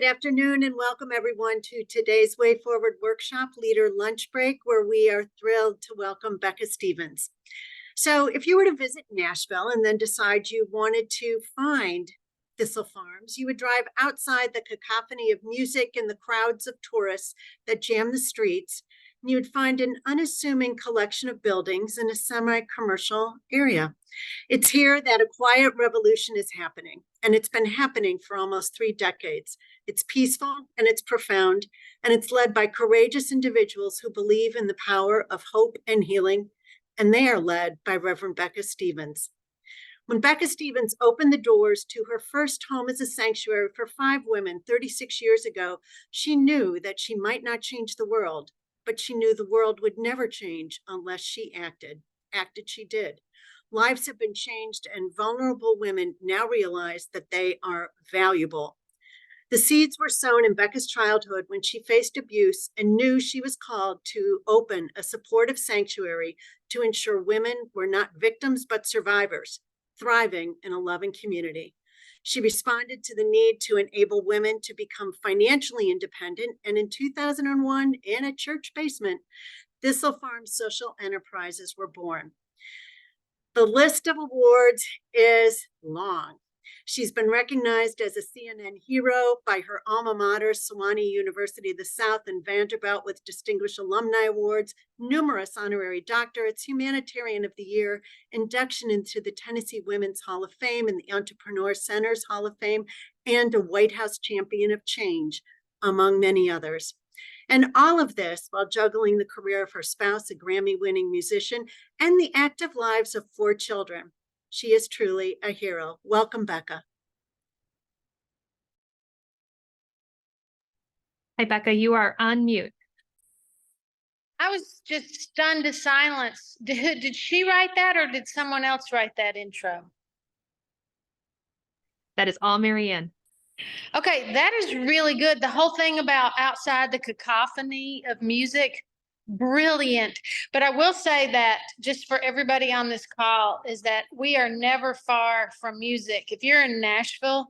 Good afternoon and welcome everyone to today's Way Forward Workshop Leader Lunch Break, where we are thrilled to welcome Becca Stevens. So if you were to visit Nashville and then decide you wanted to find Thistle Farms, you would drive outside the cacophony of music and the crowds of tourists that jam the streets, and you would find an unassuming collection of buildings in a semi-commercial area. It's here that a quiet revolution is happening, and it's been happening for almost 3 decades. It's peaceful and it's profound, and it's led by courageous individuals who believe in the power of hope and healing, and they are led by Reverend Becca Stevens. When Becca Stevens opened the doors to her first home as a sanctuary for 5 women 36 years ago, she knew that she might not change the world, but she knew the world would never change unless she acted. Acted she did. Lives have been changed, and vulnerable women now realize that they are valuable. The seeds were sown in Becca's childhood when she faced abuse and knew she was called to open a supportive sanctuary to ensure women were not victims but survivors, thriving in a loving community. She responded to the need to enable women to become financially independent, and in 2001, in a church basement, Thistle Farms social enterprises were born. The list of awards is long. She's been recognized as a CNN hero by her alma mater, Sewanee University of the South, and Vanderbilt, with Distinguished Alumni Awards, numerous honorary doctorates, Humanitarian of the Year, induction into the Tennessee Women's Hall of Fame and the Entrepreneur Center's Hall of Fame, and a White House Champion of Change, among many others. And all of this while juggling the career of her spouse, a Grammy-winning musician, and the active lives of 4 children. She is truly a hero. Welcome, Becca. Hi, Becca, you are on mute. I was just stunned to silence. Did she write that, or did someone else write that intro? That is all Marianne. Okay, that is really good. The whole thing about outside the cacophony of music, brilliant. But I will say that just for everybody on this call is that we are never far from music. If you're in Nashville,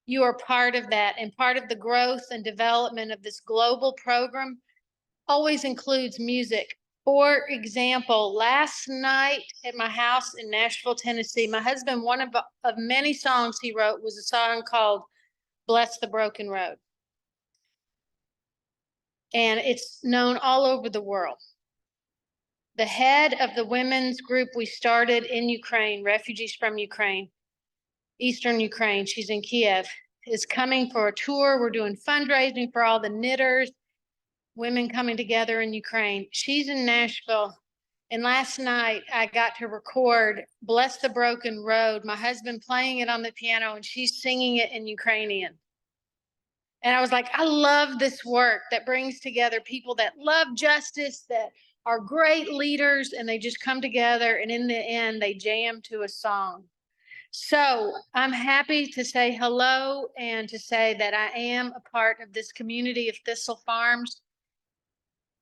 you are part of that, and part of the growth and development of this global program always includes music. For example, last night at my house in Nashville, Tennessee, my husband, one of many songs he wrote was a song called Bless the Broken Road. And it's known all over the world. The head of the women's group we started in Ukraine, refugees from Ukraine, Eastern Ukraine, she's in Kiev, is coming for a tour. We're doing fundraising for all the knitters, women coming together in Ukraine. She's in Nashville. And last night I got to record Bless the Broken Road, my husband playing it on the piano and she's singing it in Ukrainian. And I was like, I love this work that brings together people that love justice, that are great leaders, and they just come together and in the end, they jam to a song. So I'm happy to say hello and to say that I am a part of this community of Thistle Farms.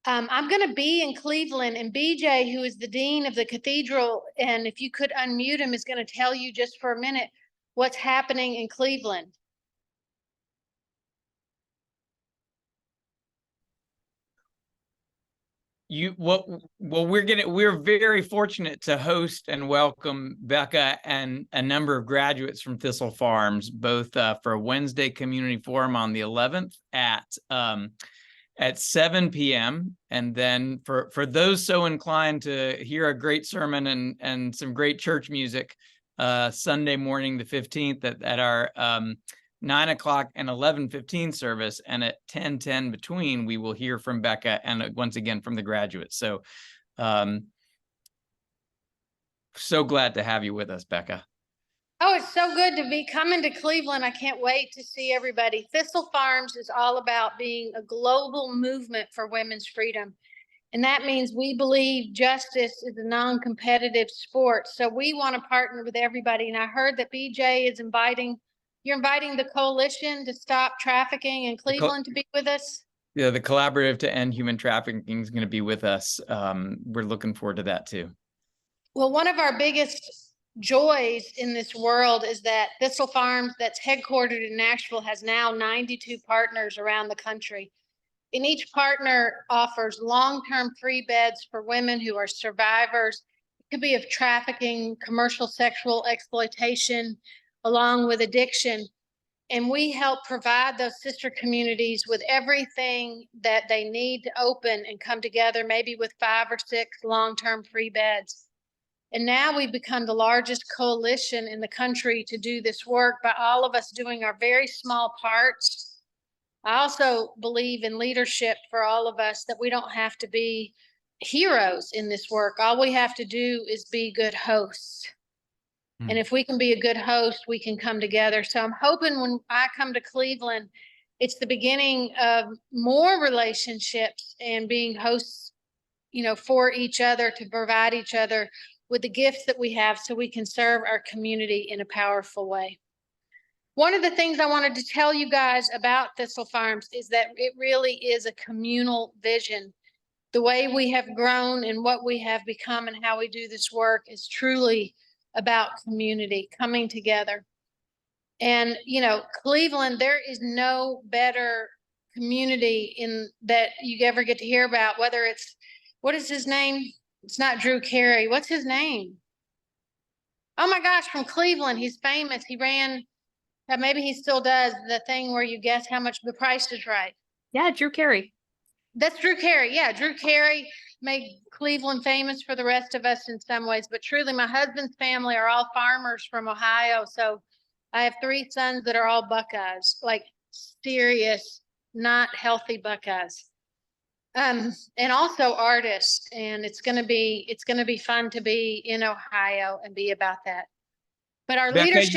I'm going to be in Cleveland, and BJ, who is the dean of the cathedral, and if you could unmute him, is going to tell you just for a minute what's happening in Cleveland. We're very fortunate to host and welcome Becca and a number of graduates from Thistle Farms, both for a Wednesday community forum on the 11th at 7 p.m. And then for those so inclined to hear a great sermon and some great church music, Sunday morning, the 15th at our 9 o'clock and 11:15 service, and at 10:10 between, we will hear from Becca and once again from the graduates. So, so glad to have you with us, Becca. Oh, it's so good to be coming to Cleveland. I can't wait to see everybody. Thistle Farms is all about being a global movement for women's freedom. And that means we believe justice is a non-competitive sport. So we want to partner with everybody. And I heard that BJ is you're inviting the coalition to stop trafficking in Cleveland to be with us? Yeah, the collaborative to end human trafficking is going to be with us. We're looking forward to that too. Well, one of our biggest joys in this world is that Thistle Farms, that's headquartered in Nashville, has now 92 partners around the country. And each partner offers long-term free beds for women who are survivors. It could be of trafficking, commercial sexual exploitation, along with addiction. And we help provide those sister communities with everything that they need to open and come together, maybe with 5 or 6 long-term free beds. And now we've become the largest coalition in the country to do this work by all of us doing our very small parts. I also believe in leadership for all of us, that we don't have to be heroes in this work. All we have to do is be good hosts. And if we can be a good host, we can come together. So I'm hoping when I come to Cleveland, it's the beginning of more relationships and being hosts, for each other, to provide each other with the gifts that we have so we can serve our community in a powerful way. One of the things I wanted to tell you guys about Thistle Farms is that it really is a communal vision. The way we have grown and what we have become and how we do this work is truly about community coming together. And, Cleveland, there is no better community in that you ever get to hear about, whether it's, what is his name? It's not Drew Carey. What's his name? Oh my gosh, from Cleveland. He's famous. He ran, maybe he still does, the thing where you guess how much The Price is Right. Yeah, Drew Carey. That's Drew Carey. Yeah, Drew Carey made Cleveland famous for the rest of us in some ways. But truly, my husband's family are all farmers from Ohio. So I have 3 sons that are all Buckeyes, like serious, not healthy Buckeyes. And also artists. And it's gonna be fun to be in Ohio and be about that. But our Becca, leadership.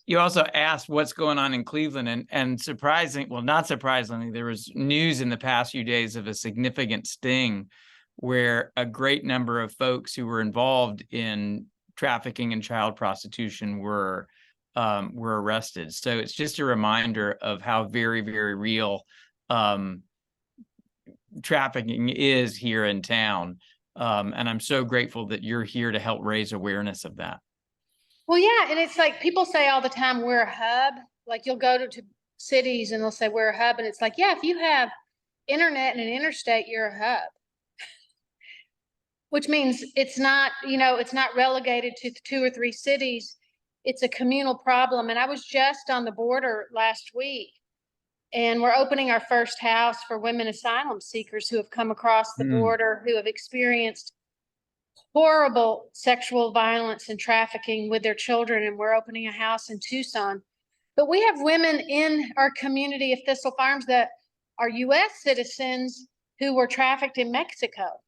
you also asked what's going on in Cleveland, and not surprisingly, there was news in the past few days of a significant sting where a great number of folks who were involved in trafficking and child prostitution were arrested. So it's just a reminder of how very, very real trafficking is here in town. And I'm so grateful that you're here to help raise awareness of that. Well, yeah, and it's like people say all the time, we're a hub. Like you'll go to cities and they'll say we're a hub. And it's like, yeah, if you have internet and an interstate, you're a hub. Which means it's not, it's not relegated to 2 or 3 cities. It's a communal problem. And I was just on the border last week, and we're opening our first house for women asylum seekers who have come across the border, who have experienced horrible sexual violence and trafficking with their children. And we're opening a house in Tucson. But we have women in our community of Thistle Farms that are U.S. citizens who were trafficked in Mexico.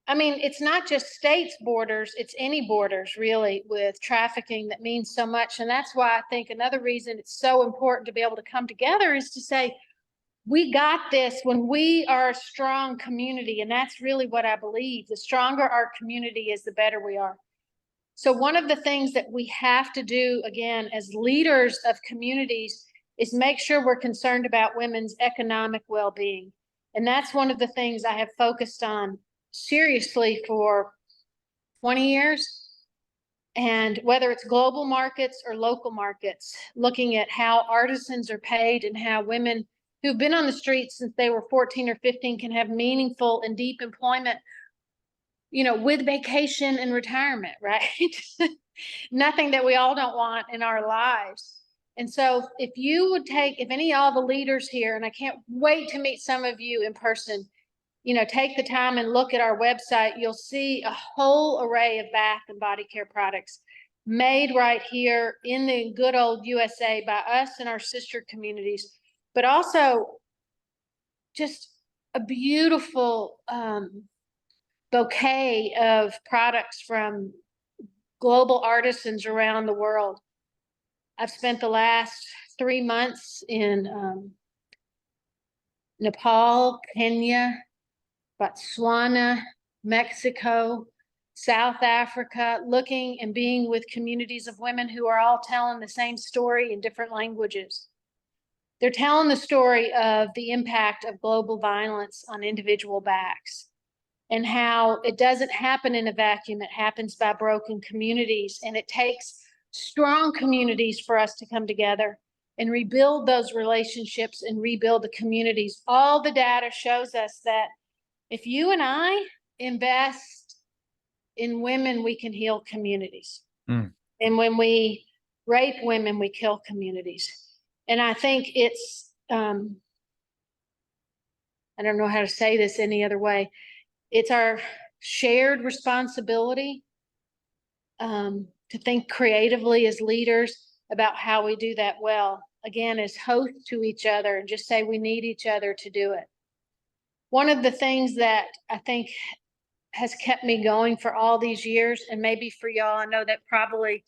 I mean, it's not just states' borders, it's any borders really with trafficking that means so much. And that's why I think another reason it's so important to be able to come together is to say, we got this when we are a strong community. And that's really what I believe. The stronger our community is, the better we are. So one of the things that we have to do, again, as leaders of communities, is make sure we're concerned about women's economic well-being. And that's one of the things I have focused on seriously for 20 years. And whether it's global markets or local markets, looking at how artisans are paid and how women who've been on the streets since they were 14 or 15 can have meaningful and deep employment, with vacation and retirement, right? Nothing that we all don't want in our lives. And so if any of all the leaders here, and I can't wait to meet some of you in person, take the time and look at our website. You'll see a whole array of bath and body care products made right here in the good old USA by us and our sister communities, but also just a beautiful bouquet of products from global artisans around the world. I've spent the last 3 months in Nepal, Kenya, Botswana, Mexico, South Africa, looking and being with communities of women who are all telling the same story in different languages. They're telling the story of the impact of global violence on individual backs. and how it doesn't happen in a vacuum. It happens by broken communities, and it takes strong communities for us to come together and rebuild those relationships and rebuild the communities. All the data shows us that if you and I invest in women, we can heal communities. Mm. And when we rape women, we kill communities. And I think it's, I don't know how to say this any other way. It's our shared responsibility to think creatively as leaders about how we do that well. Again, as hosts to each other, and just say we need each other to do it. One of the things that I think has kept me going for all these years, and maybe for y'all, I know that probably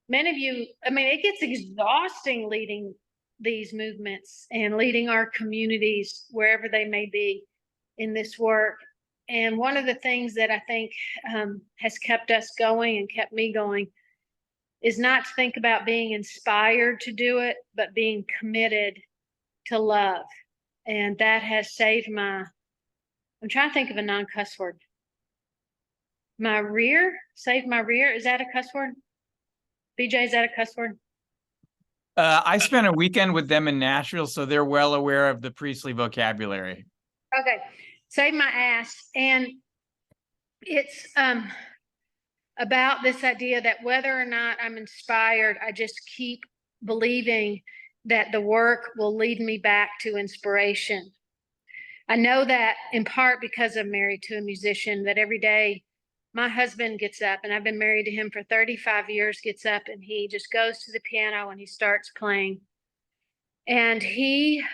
many of you, I mean, it gets exhausting leading these movements and leading our communities wherever they may be in this work. And one of the things that I think has kept us going and kept me going is not to think about being inspired to do it, but being committed to love. And that has saved I'm trying to think of a non-cuss word. Saved my rear. Is that a cuss word? BJ, is that a cuss word? I spent a weekend with them in Nashville, so they're well aware of the Priestley vocabulary. Okay, save my ass. And it's about this idea that whether or not I'm inspired, I just keep believing that the work will lead me back to inspiration. I know that in part because I'm married to a musician, that every day my husband gets up, and I've been married to him for 35 years, gets up and he just goes to the piano and he starts playing. And he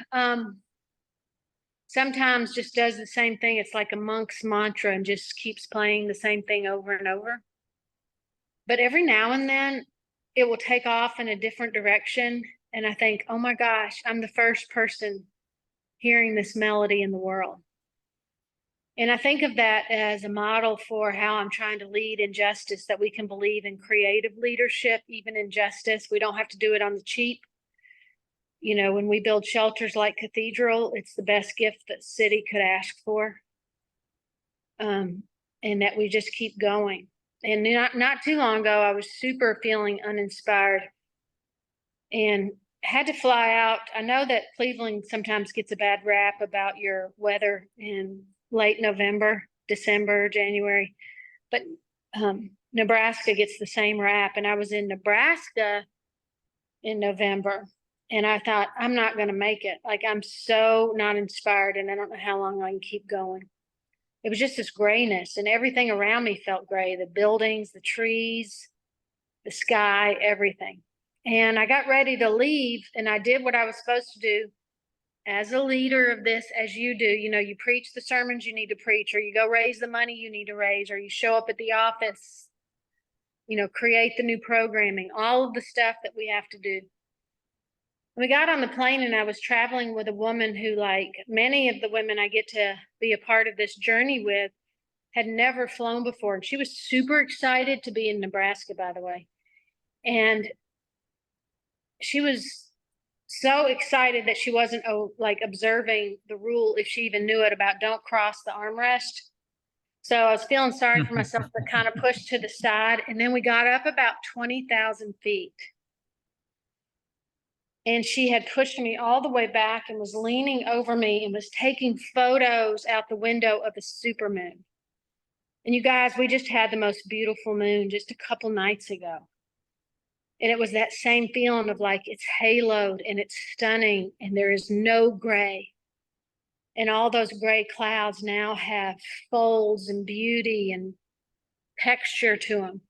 sometimes just does the same thing. It's like a monk's mantra and just keeps playing the same thing over and over. But every now and then it will take off in a different direction. And I think, oh my gosh, I'm the first person hearing this melody in the world. And I think of that as a model for how I'm trying to lead in justice, that we can believe in creative leadership, even in justice. We don't have to do it on the cheap. You know, when we build shelters like Cathedral, it's the best gift that city could ask for. And that we just keep going. And not too long ago, I was super feeling uninspired and had to fly out. I know that Cleveland sometimes gets a bad rap about your weather in late November, December, January, but Nebraska gets the same rap. And I was in Nebraska in November, and I thought, I'm not going to make it. Like, I'm so not inspired, and I don't know how long I can keep going. It was just this grayness, and everything around me felt gray. The buildings, the trees, the sky, everything. And I got ready to leave, and I did what I was supposed to do as a leader of this, as you do. You know, you preach the sermons you need to preach, or you go raise the money you need to raise, or you show up at the office, you know, create the new programming, all of the stuff that we have to do. We got on the plane, and I was traveling with a woman who, like many of the women I get to be a part of this journey with, had never flown before. And she was super excited to be in Nebraska, by the way. And she was so excited that she wasn't like observing the rule, if she even knew it, about don't cross the armrest. So I was feeling sorry for myself, but kind of pushed to the side. And then we got up about 20,000 feet. And she had pushed me all the way back and was leaning over me and was taking photos out the window of the supermoon. And you guys, we just had the most beautiful moon just a couple nights ago. And it was that same feeling of like, it's haloed and it's stunning and there is no gray. And all those gray clouds now have folds and beauty and texture to them.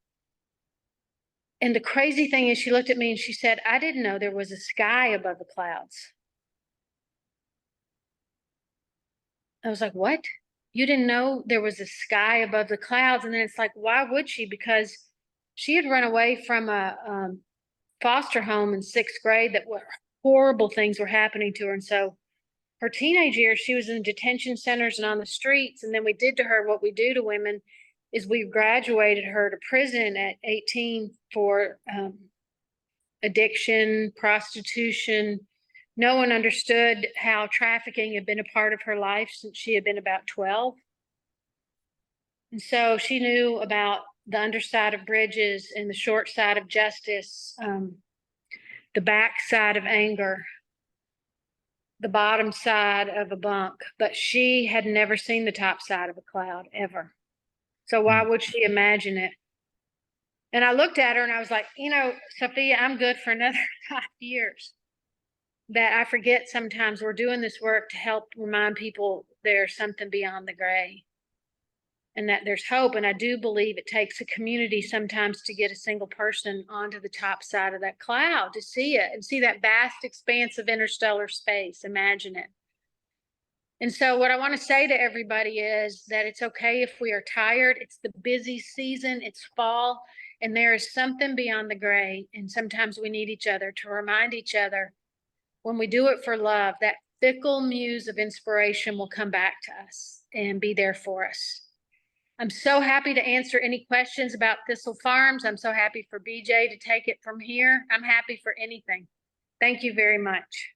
And the crazy thing is, she looked at me and she said, I didn't know there was a sky above the clouds. I was like, what? You didn't know there was a sky above the clouds? And then it's like, why would she? Because she had run away from a foster home in 6th grade that were horrible things were happening to her. And so her teenage years, she was in detention centers and on the streets. And then we did to her what we do to women, is we graduated her to prison at 18 for addiction, prostitution. No one understood how trafficking had been a part of her life since she had been about 12. And so she knew about the underside of bridges and the short side of justice, the back side of anger, the bottom side of a bunk, but she had never seen the top side of a cloud ever. So why would she imagine it? And I looked at her and I was like, you know, Sophia, I'm good for another 5 years. That I forget sometimes we're doing this work to help remind people there's something beyond the gray and that there's hope. And I do believe it takes a community sometimes to get a single person onto the top side of that cloud to see it and see that vast expanse of interstellar space. Imagine it. And so what I want to say to everybody is that it's okay if we are tired. It's the busy season, it's fall, and there is something beyond the gray. And sometimes we need each other to remind each other when we do it for love, that fickle muse of inspiration will come back to us and be there for us. I'm so happy to answer any questions about Thistle Farms. I'm so happy for BJ to take it from here. I'm happy for anything. Thank you very much.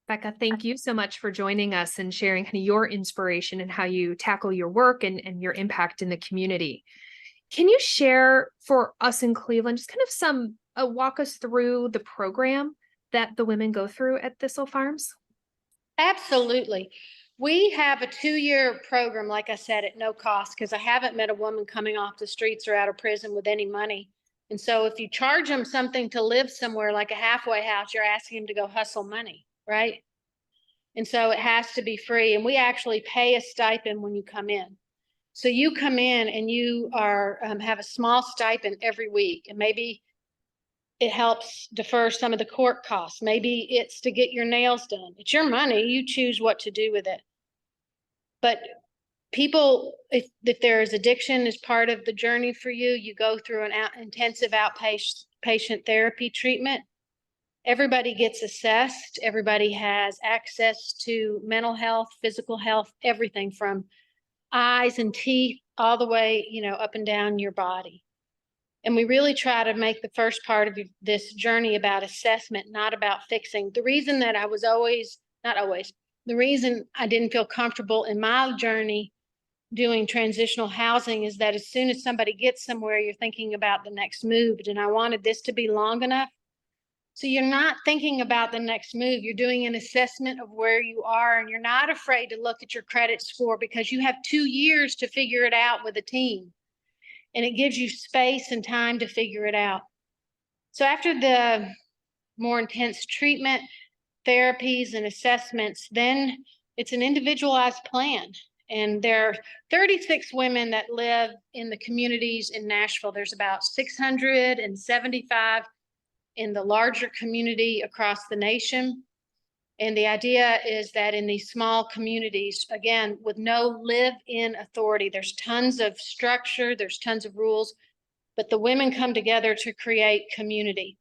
Becca, thank you so much for joining us and sharing kind of your inspiration and how you tackle your work and your impact in the community. Can you share for us in Cleveland, just kind of some, walk us through the program that the women go through at Thistle Farms? Absolutely. We have a 2-year program, like I said, at no cost, because I haven't met a woman coming off the streets or out of prison with any money. And so if you charge them something to live somewhere like a halfway house, you're asking them to go hustle money, right? And so it has to be free. And we actually pay a stipend when you come in. So you come in and you are have a small stipend every week. And maybe it helps defer some of the court costs. Maybe it's to get your nails done. It's your money. You choose what to do with it. But people, if there is addiction as part of the journey for you, you go through an intensive outpatient therapy treatment. Everybody gets assessed. Everybody has access to mental health, physical health, everything from eyes and teeth all the way, you know, up and down your body. And we really try to make the first part of this journey about assessment, not about fixing. The reason that I was the reason I didn't feel comfortable in my journey doing transitional housing is that as soon as somebody gets somewhere, you're thinking about the next move. And I wanted this to be long enough. So you're not thinking about the next move. You're doing an assessment of where you are, and you're not afraid to look at your credit score because you have 2 years to figure it out with a team. And it gives you space and time to figure it out. So after the more intense treatment, therapies, and assessments, then it's an individualized plan. And there are 36 women that live in the communities in Nashville. There's about 675 in the larger community across the nation. And the idea is that in these small communities, again, with no live-in authority, there's tons of structure, there's tons of rules, but the women come together to create community.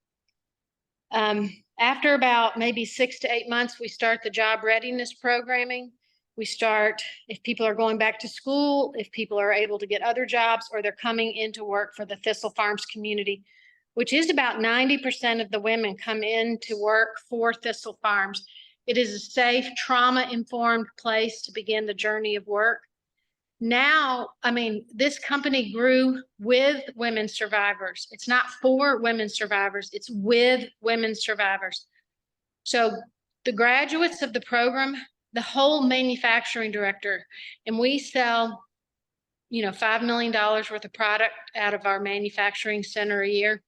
After about maybe 6 to 8 months, we start the job readiness programming. We start, if people are going back to school, if people are able to get other jobs, or they're coming into work for the Thistle Farms community, which is about 90% of the women come in to work for Thistle Farms. It is a safe, trauma-informed place to begin the journey of work. Now, I mean, this company grew with women survivors. It's not for women survivors, it's with women survivors. So the graduates of the program, the whole manufacturing director, and we sell, you know, $5 million worth of product out of our manufacturing center a year.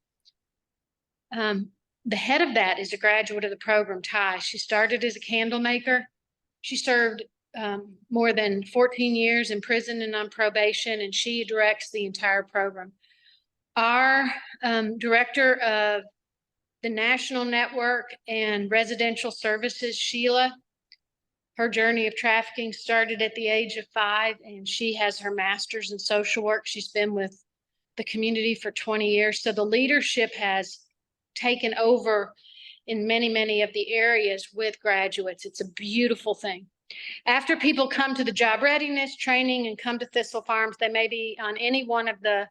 The head of that is a graduate of the program, Ty. She started as a candle maker. She served more than 14 years in prison and on probation, and she directs the entire program. Our director of the national network and residential services, Sheila, her journey of trafficking started at the age of 5, and she has her master's in social work. She's been with the community for 20 years. So the leadership has taken over in many, many of the areas with graduates. It's a beautiful thing. After people come to the job readiness training and come to Thistle Farms, they may be on any one of the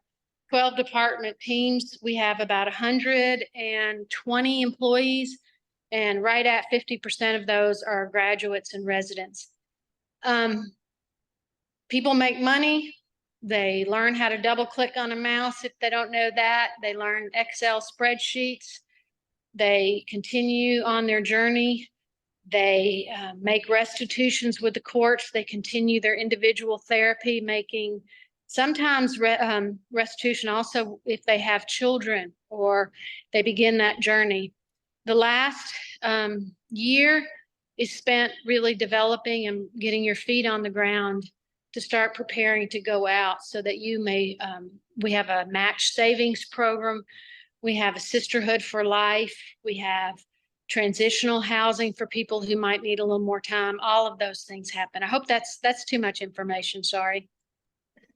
12 department teams. We have about 120 employees, and right at 50% of those are graduates and residents. People make money They learn how to double click on a mouse if they don't know that. They learn Excel spreadsheets. They continue on their journey. They make restitutions with the courts. They continue their individual therapy, making sometimes restitution also if they have children or they begin that journey. The last year is spent really developing and getting your feet on the ground to start preparing to go out so that you may, we have a match savings program. We have a sisterhood for life. We have transitional housing for people who might need a little more time. All of those things happen. I hope that's too much information. Sorry.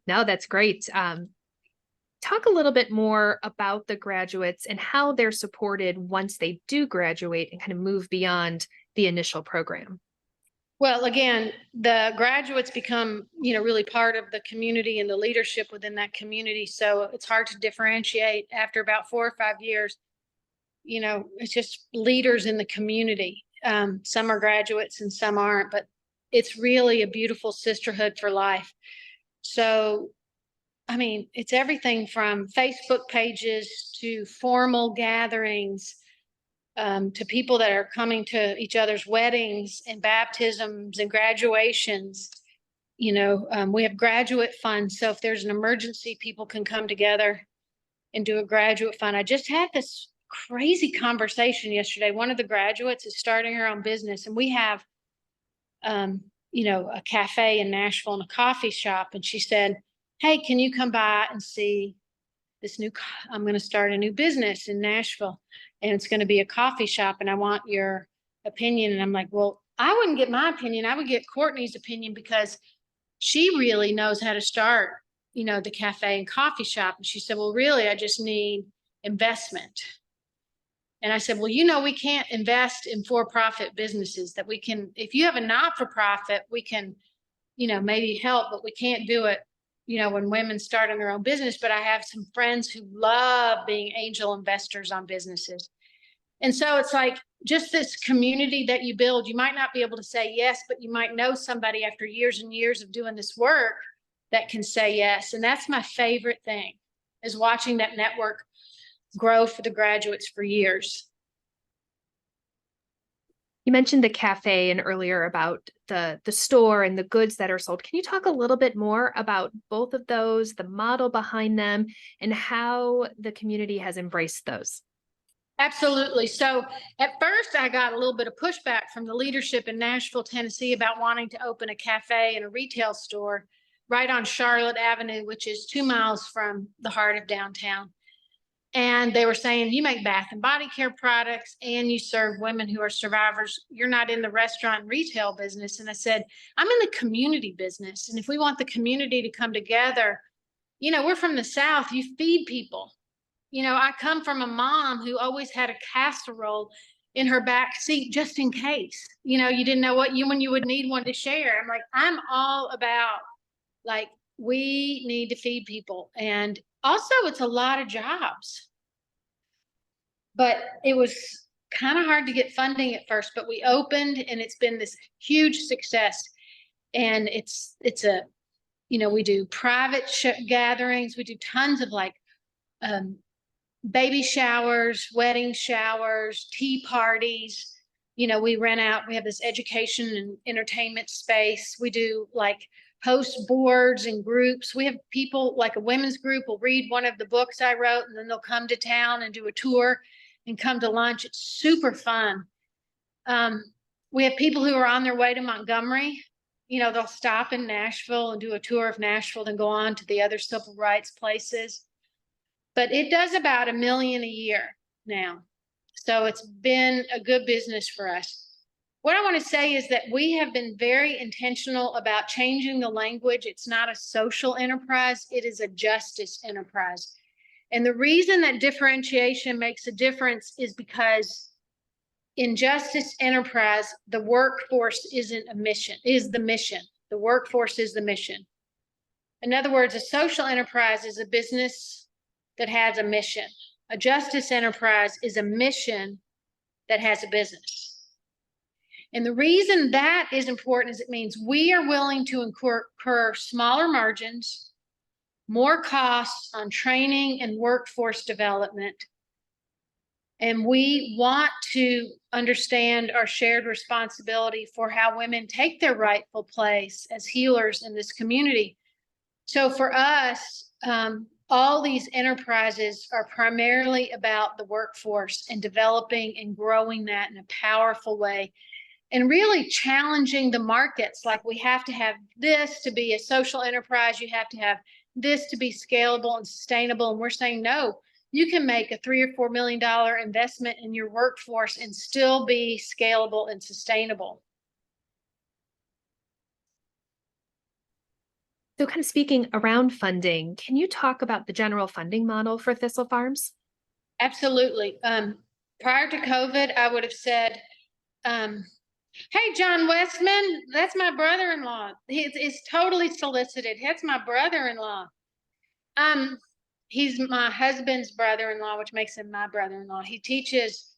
No, that's great. Talk a little bit more about the graduates and how they're supported once they do graduate and kind of move beyond the initial program. Well, again, the graduates become, really part of the community and the leadership within that community. So it's hard to differentiate after about 4 or 5 years. It's just leaders in the community. Some are graduates and some aren't, but it's really a beautiful sisterhood for life. So, it's everything from Facebook pages to formal gatherings, to people that are coming to each other's weddings and baptisms and graduations. We have graduate funds. So if there's an emergency, people can come together and do a graduate fund. I just had this crazy conversation yesterday. One of the graduates is starting her own business, and we have, a cafe in Nashville and a coffee shop. And she said, "Hey, can you come by and see this I'm going to start a new business in Nashville, and it's going to be a coffee shop, and I want your opinion." And I'm like, well, I wouldn't get my opinion. I would get Courtney's opinion because she really knows how to start, the cafe and coffee shop. And she said, well, really, I just need investment. And I said, well, we can't invest in for-profit businesses. That we can, if you have a not-for-profit, we can, maybe help, but we can't do it, when women start in their own business. But I have some friends who love being angel investors on businesses. And so it's like just this community that you build. You might not be able to say yes, but you might know somebody after years and years of doing this work that can say yes. And that's my favorite thing, is watching that network grow for the graduates for years. You mentioned the cafe and earlier about the store and the goods that are sold. Can you talk a little bit more about both of those, the model behind them, and how the community has embraced those? Absolutely. So at first I got a little bit of pushback from the leadership in Nashville, Tennessee about wanting to open a cafe and a retail store right on Charlotte Avenue, which is 2 miles from the heart of downtown. And they were saying, you make bath and body care products and you serve women who are survivors. You're not in the restaurant and retail business. And I said, I'm in the community business. And if we want the community to come together, we're from the South, you feed people. I come from a mom who always had a casserole in her back seat just in case, you didn't know when you would need one to share. I'm like, I'm all about, we need to feed people. And also it's a lot of jobs, but it was kind of hard to get funding at first, but we opened and it's been this huge success. And it's we do private gatherings. We do tons of baby showers, wedding showers, tea parties. We rent out, we have this education and entertainment space. We do host boards and groups. We have people, a women's group will read one of the books I wrote, and then they'll come to town and do a tour and come to lunch. It's super fun. We have people who are on their way to Montgomery. They'll stop in Nashville and do a tour of Nashville, then go on to the other civil rights places. But it does about $1 million a year now. So it's been a good business for us. What I want to say is that we have been very intentional about changing the language. It's not a social enterprise. It is a justice enterprise. And the reason that differentiation makes a difference is because in justice enterprise, the workforce isn't a mission, is the mission. The workforce is the mission. In other words, a social enterprise is a business that has a mission. A justice enterprise is a mission that has a business. And the reason that is important is it means we are willing to incur smaller margins. more costs on training and workforce development. And we want to understand our shared responsibility for how women take their rightful place as healers in this community. So for us, all these enterprises are primarily about the workforce and developing and growing that in a powerful way, and really challenging the markets. Like, we have to have this to be a social enterprise. You have to have this to be scalable and sustainable. And we're saying, no, you can make a $3 or $4 million investment in your workforce and still be scalable and sustainable. So kind of speaking around funding, can you talk about the general funding model for Thistle Farms? Absolutely. Prior to COVID, I would have said, hey, John Westman, that's my brother-in-law. It's totally solicited. That's my brother-in-law. He's my husband's brother-in-law, which makes him my brother-in-law. He teaches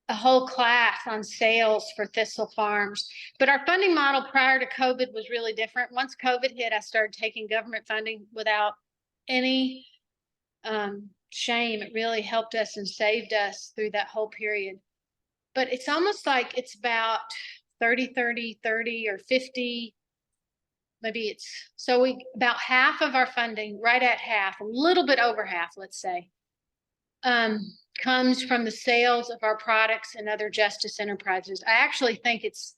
a whole class on sales for Thistle Farms. But our funding model prior to COVID was really different. Once COVID hit, I started taking government funding without any shame. It really helped us and saved us through that whole period. But it's almost like it's about 30, 30, 30 or 50. Maybe it's, so we, about half of our funding, right at half, a little bit over half, let's say, comes from the sales of our products and other justice enterprises. I actually think it's,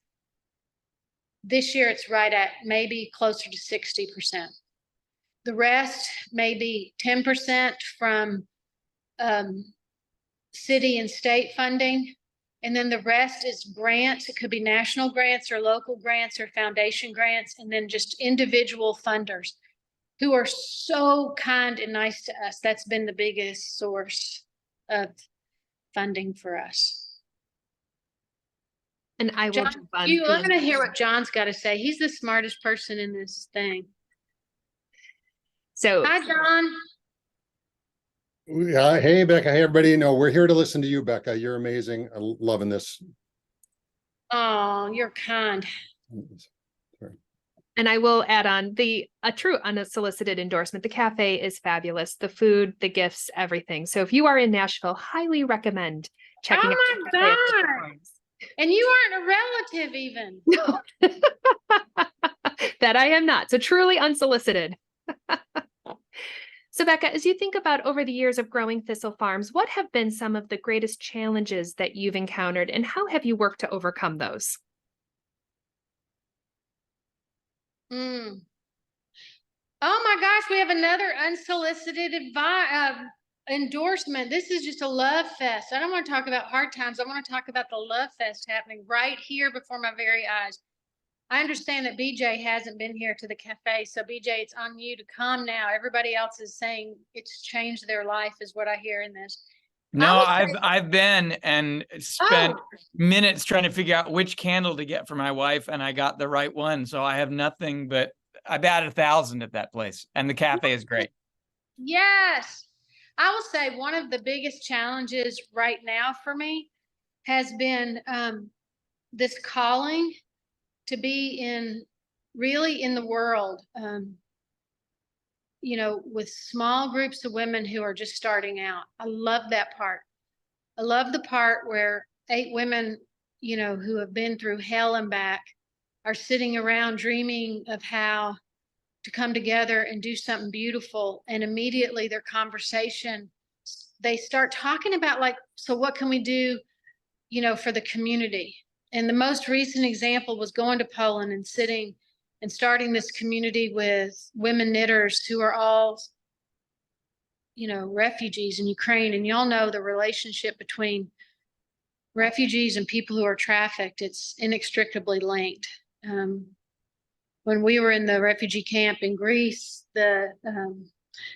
this year it's right at maybe closer to 60%. The rest, maybe 10% from city and state funding. And then the rest is grants. It could be national grants or local grants or foundation grants, and then just individual funders who are so kind and nice to us. That's been the biggest source of funding for us. And I will John, jump on. I'm going to hear what John's got to say. He's the smartest person in this thing. So, hi, John. Hey, Becca. Hey, everybody. No, we're here to listen to you, Becca. You're amazing. I'm loving this. Oh, you're kind. Sorry. and I will add on a true unsolicited endorsement. The cafe is fabulous. The food, the gifts, everything. So if you are in Nashville, highly recommend checking out the cafe at Thistle Farms. And you aren't a relative even. No, that I am not. So truly unsolicited. So Becca, as you think about over the years of growing Thistle Farms, what have been some of the greatest challenges that you've encountered, and how have you worked to overcome those? Oh my gosh, we have another unsolicited endorsement. This is just a love fest. I don't want to talk about hard times. I want to talk about the love fest happening right here before my very eyes. I understand that BJ hasn't been here to the cafe. So BJ, it's on you to come now. Everybody else is saying it's changed their life is what I hear in this. No, I've been and spent minutes trying to figure out which candle to get for my wife, and I got the right one. So I have nothing but I batted 1,000 at that place, and the cafe is great. Yes. I will say one of the biggest challenges right now for me has been this calling to be really in the world, with small groups of women who are just starting out. I love that part. I love the part where 8 women, who have been through hell and back are sitting around dreaming of how to come together and do something beautiful. And immediately their conversation, they start talking about so what can we do, for the community? And the most recent example was going to Poland and sitting and starting this community with women knitters who are all, refugees in Ukraine. And y'all know the relationship between refugees and people who are trafficked. It's inextricably linked. When we were in the refugee camp in Greece, the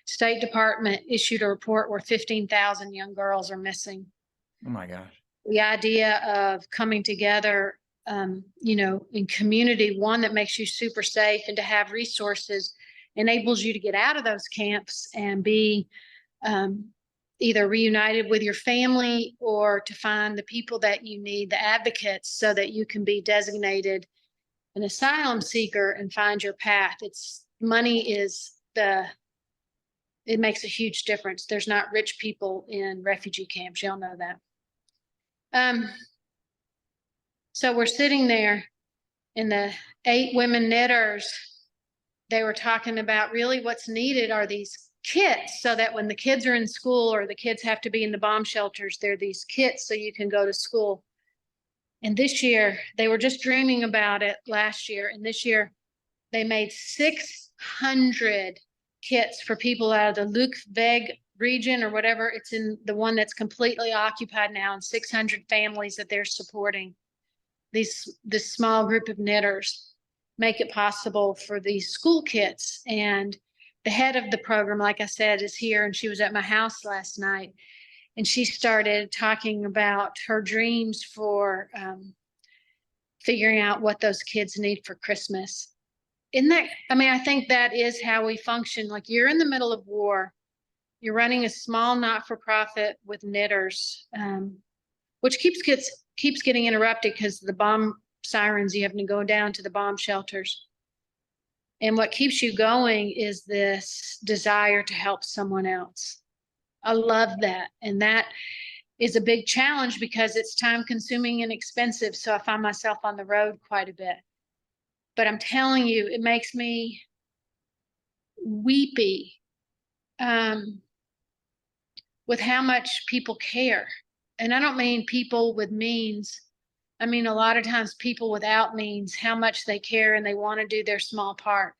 State Department issued a report where 15,000 young girls are missing. Oh my gosh. The idea of coming together, in community, one that makes you super safe, and to have resources enables you to get out of those camps and be either reunited with your family or to find the people that you need, the advocates, so that you can be designated an asylum seeker and find your path. Money is the It makes a huge difference. There's not rich people in refugee camps. Y'all know that. So we're sitting there, and the 8 women knitters, they were talking about really what's needed are these kits, so that when the kids are in school or the kids have to be in the bomb shelters, there are these kits so you can go to school. And this year, they were just dreaming about it last year, and this year they made 600 kits for people out of the Lukveg region or whatever. It's in the one that's completely occupied now, and 600 families that they're supporting. This small group of knitters make it possible for these school kits. And the head of the program, like I said, is here, and she was at my house last night, and she started talking about her dreams for figuring out what those kids need for Christmas. I think that is how we function. Like, you're in the middle of war, you're running a small not-for-profit with knitters, which keeps getting interrupted because the bomb sirens, you have to go down to the bomb shelters. And what keeps you going is this desire to help someone else. I love that. And that is a big challenge because it's time consuming and expensive. So I find myself on the road quite a bit. But I'm telling you, it makes me weepy with how much people care. And I don't mean people with means. I mean, a lot of times people without means, how much they care and they want to do their small part.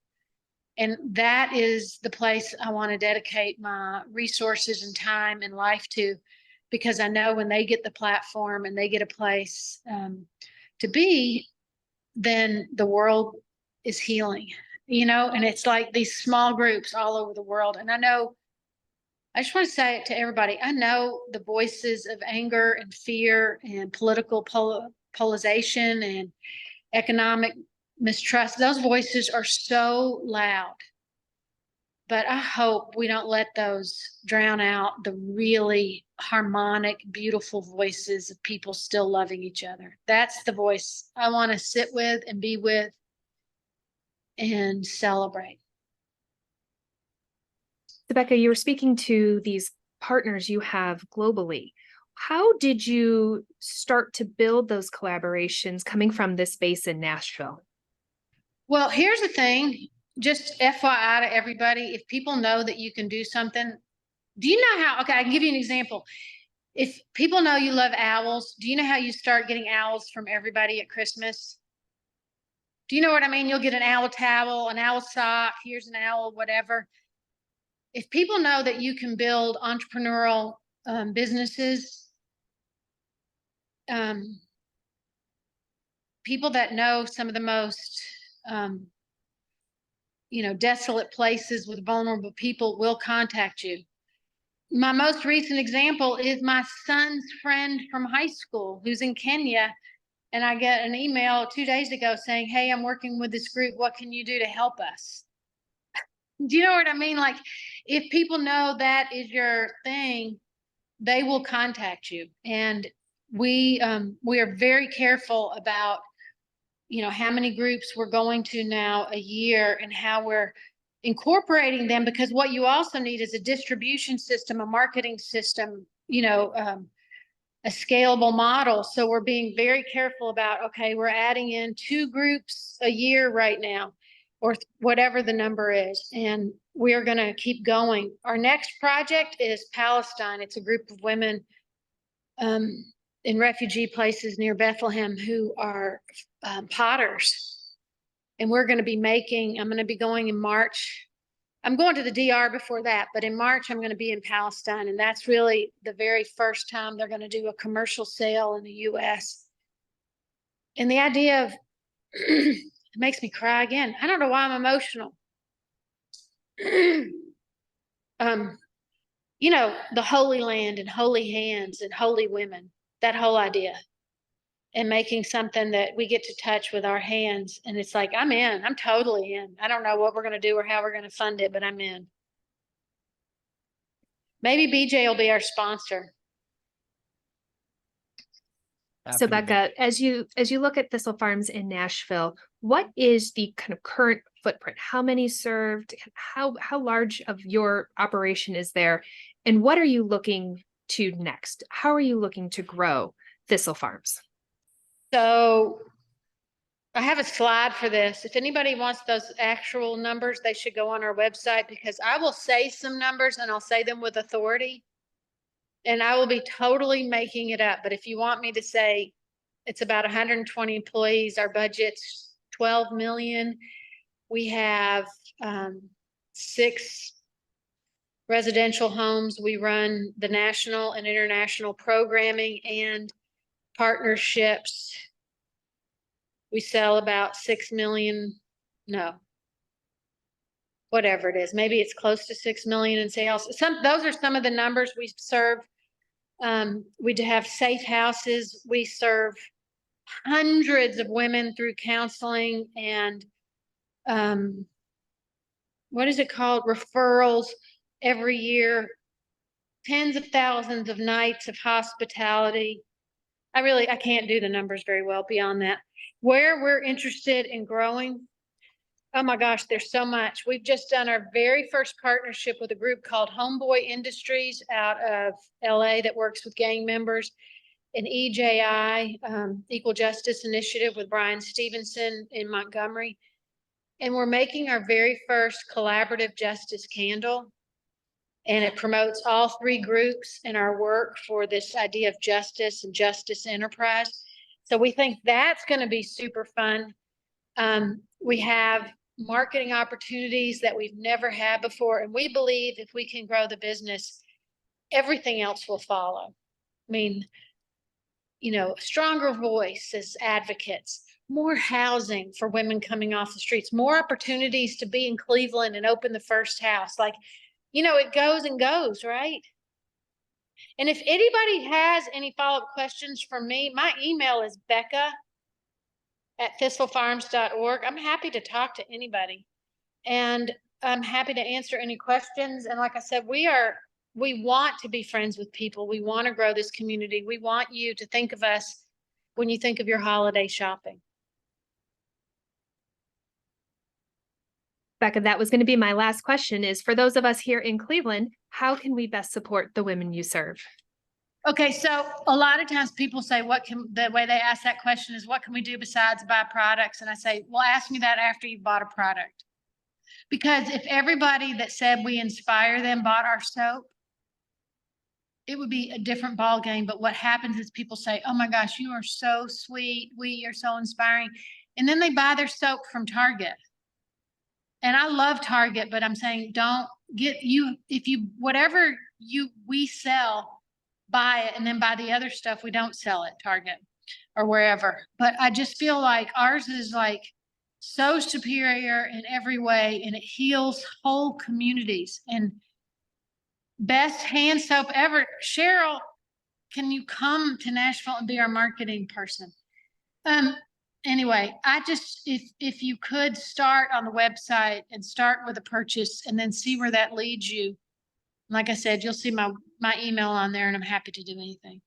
And that is the place I want to dedicate my resources and time and life to, because I know when they get the platform and they get a place to be, then the world is healing, and it's like these small groups all over the world. And I just want to say it to everybody. I know the voices of anger and fear and political polarization and economic mistrust. Those voices are so loud. But I hope we don't let those drown out the really harmonic, beautiful voices of people still loving each other. That's the voice I want to sit with and be with and celebrate. So Becca, you were speaking to these partners you have globally. How did you start to build those collaborations coming from this base in Nashville? Well, here's the thing, just FYI to everybody, if people know that you can do something, do you know how, okay, I can give you an example. If people know you love owls, do you know how you start getting owls from everybody at Christmas? Do you know what I mean? You'll get an owl towel, an owl sock, here's an owl, whatever. If people know that you can build entrepreneurial businesses, people that know some of the most, desolate places with vulnerable people will contact you. My most recent example is my son's friend from high school who's in Kenya. And I got an email 2 days ago saying, hey, I'm working with this group. What can you do to help us? Do you know what I mean? Like, if people know that is your thing, they will contact you. And we are very careful about, how many groups we're going to now a year and how we're incorporating them, because what you also need is a distribution system, a marketing system, a scalable model. So we're being very careful about, okay, we're adding in 2 groups a year right now, or whatever the number is. And we are going to keep going. Our next project is Palestine. It's a group of women in refugee places near Bethlehem who are potters. And we're going to be I'm going to be going in March. I'm going to the DR before that, but in March, I'm going to be in Palestine. And that's really the very first time they're going to do a commercial sale in the US. And the idea of, it makes me cry again. I don't know why I'm emotional. The Holy Land and holy hands and holy women, that whole idea. And making something that we get to touch with our hands. And it's like, I'm in. I'm totally in. I don't know what we're going to do or how we're going to fund it, but I'm in. Maybe BJ will be our sponsor. So Happy to be- Becca, as you look at Thistle Farms in Nashville, what is the kind of current footprint? How many served? How large of your operation is there? And what are you looking to next? How are you looking to grow Thistle Farms? So I have a slide for this. If anybody wants those actual numbers, they should go on our website, because I will say some numbers and I'll say them with authority. And I will be totally making it up. But if you want me to say it's about 120 employees, our budget's 12 million. We have 6 residential homes. We run the national and international programming and partnerships. We sell about 6 million, no, whatever it is. Maybe it's close to 6 million in sales. Those are some of the numbers we serve. We have safe houses. We serve hundreds of women through counseling and what is it called? Referrals every year. Tens of thousands of nights of hospitality. I can't do the numbers very well beyond that. Where we're interested in growing, oh my gosh, there's so much. We've just done our very first partnership with a group called Homeboy Industries out of LA that works with gang members. An EJI, Equal Justice Initiative with Brian Stevenson in Montgomery. And we're making our very first collaborative justice candle. And it promotes all 3 groups in our work for this idea of justice and justice enterprise. So we think that's going to be super fun. We have marketing opportunities that we've never had before. And we believe if we can grow the business, everything else will follow. I mean, a stronger voice as advocates, more housing for women coming off the streets, more opportunities to be in Cleveland and open the first house. Like, it goes and goes, right? And if anybody has any follow-up questions for me, my email is becca@thistlefarms.org. I'm happy to talk to anybody. And I'm happy to answer any questions. And like I said, we want to be friends with people. We want to grow this community. We want you to think of us when you think of your holiday shopping. Becca, that was going to be my last question, is for those of us here in Cleveland, how can we best support the women you serve? Okay, so a lot of times people say, the way they ask that question is, what can we do besides buy products? And I say, well, ask me that after you've bought a product. Because if everybody that said we inspire them bought our soap, it would be a different ball game. But what happens is people say, oh my gosh, you are so sweet. You're so inspiring. And then they buy their soap from Target. And I love Target, but I'm saying whatever we sell, buy it, and then buy the other stuff we don't sell at Target or wherever. But I just feel like ours is like so superior in every way, and it heals whole communities. And best hand soap ever. Cheryl, can you come to Nashville and be our marketing person? Anyway, if you could start on the website and start with a purchase and then see where that leads you. Like I said, you'll see my email on there, and I'm happy to do anything.